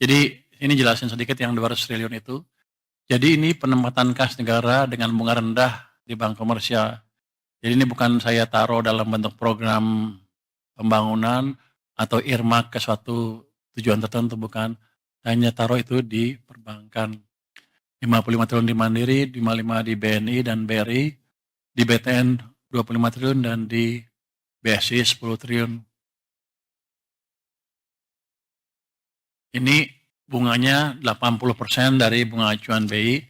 Jadi ini jelasin sedikit yang 200 triliun itu. Jadi ini penempatan kas negara dengan bunga rendah di bank komersial. Jadi ini bukan saya taruh dalam bentuk program pembangunan atau earmark ke suatu tujuan tertentu, bukan. Hanya taruh itu di perbankan. 55 triliun di Mandiri, 55 di BNI dan BRI, di BTN 25 triliun dan di BSI 10 triliun. Ini bunganya 80% dari bunga acuan BI,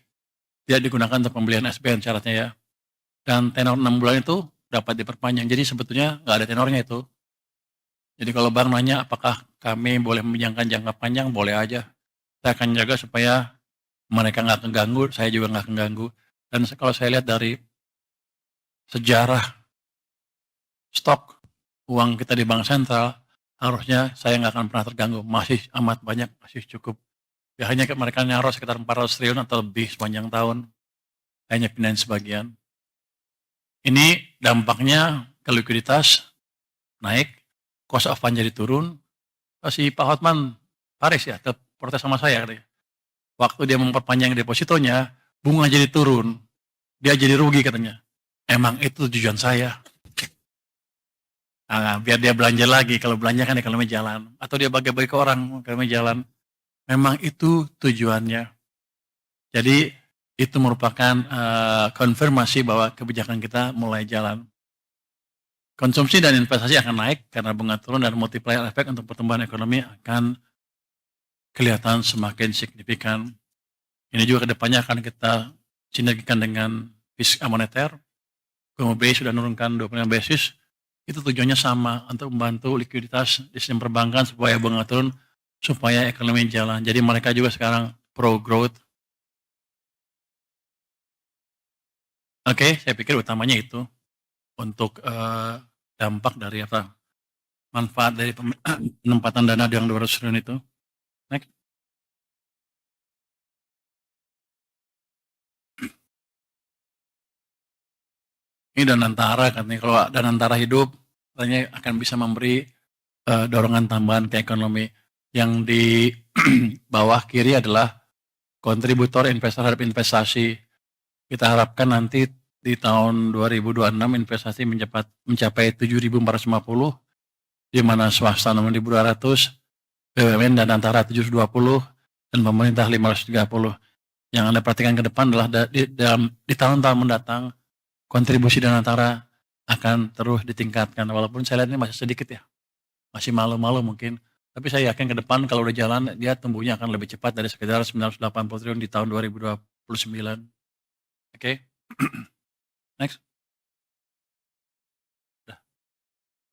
tidak digunakan untuk pembelian SBN syaratnya ya. Dan tenor 6 bulan itu dapat diperpanjang, jadi sebetulnya nggak ada tenornya itu. Jadi kalau bank nanya apakah kami boleh meminjamkan jangka panjang, boleh aja. Saya akan jaga supaya mereka nggak keganggu, saya juga nggak keganggu. Dan kalau saya lihat dari sejarah stok uang kita di bank sentral, harusnya saya nggak akan pernah terganggu, masih amat banyak, masih cukup. Ya hanya mereka nyaruh sekitar 400 triliun atau lebih sepanjang tahun, hanya pindahin sebagian. Ini dampaknya ke likuiditas naik, cost of fund jadi turun. Si Pak Hotman Paris ya, protes sama saya katanya. Waktu dia memperpanjang depositonya, bunga jadi turun, dia jadi rugi katanya. Emang itu tujuan saya. Nah, biar dia belanja lagi, kalau belanja kan ekonomi jalan. Atau dia bagi-bagi ke orang, ekonomi jalan. Memang itu tujuannya. Jadi itu merupakan konfirmasi bahwa kebijakan kita mulai jalan. Konsumsi dan investasi akan naik karena bunga turun dan multiplier effect untuk pertumbuhan ekonomi akan kelihatan semakin signifikan. Ini juga kedepannya akan kita sinergikan dengan fiskal moneter. BI sudah menurunkan 25 basis. Itu tujuannya sama, untuk membantu likuiditas di sistem perbankan supaya bunga turun, supaya ekonomi jalan. Jadi mereka juga sekarang pro growth. Oke, saya pikir utamanya itu untuk dampak dari apa? Manfaat dari penempatan dana yang 200 triliun itu. Next. Ini Danantara katanya, kalau Danantara hidup katanya akan bisa memberi dorongan tambahan ke ekonomi. Yang di bawah kiri adalah kontributor investor terhadap investasi. Kita harapkan nanti di tahun 2026 investasi mencapai 7.450, di mana swasta 6.200, BUMN dan antara 720, dan pemerintah 530. Yang Anda perhatikan ke depan adalah di tahun-tahun mendatang, kontribusi dan antara akan terus ditingkatkan. Walaupun saya lihat ini masih sedikit ya, masih malu-malu mungkin. Tapi saya yakin ke depan kalau udah jalan, dia tumbuhnya akan lebih cepat dari sekitar 980 triliun di tahun 2029. Oke. Next.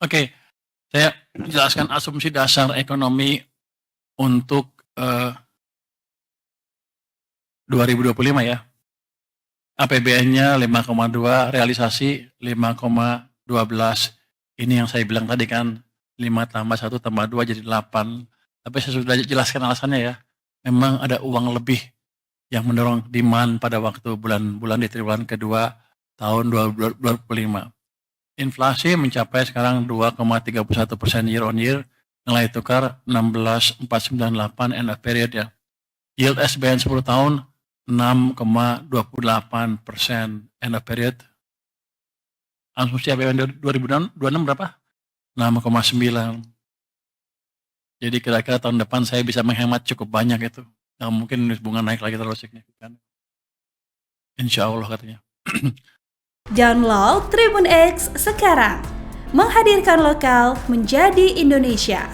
Oke, saya jelaskan asumsi dasar ekonomi untuk 2025 ya. APBN-nya 5,2, realisasi 5,12. Ini yang saya bilang tadi kan, 5 tambah 1 tambah 2 jadi 8. Tapi saya sudah jelaskan alasannya ya. Memang ada uang lebih yang mendorong demand pada waktu bulan-bulan di triwulan kedua tahun 2025. Inflasi mencapai sekarang 2,31% year on year, nilai tukar 16,498 end of period ya. Yield SBN 10 tahun 6,28% end of period. Asumsi APBN 2026 berapa? 6,9. Jadi kira-kira tahun depan saya bisa menghemat cukup banyak itu. Nggak mungkin bunga naik lagi terlalu signifikan. Insya Allah katanya. Download Tribun X sekarang. Menghadirkan lokal menjadi Indonesia.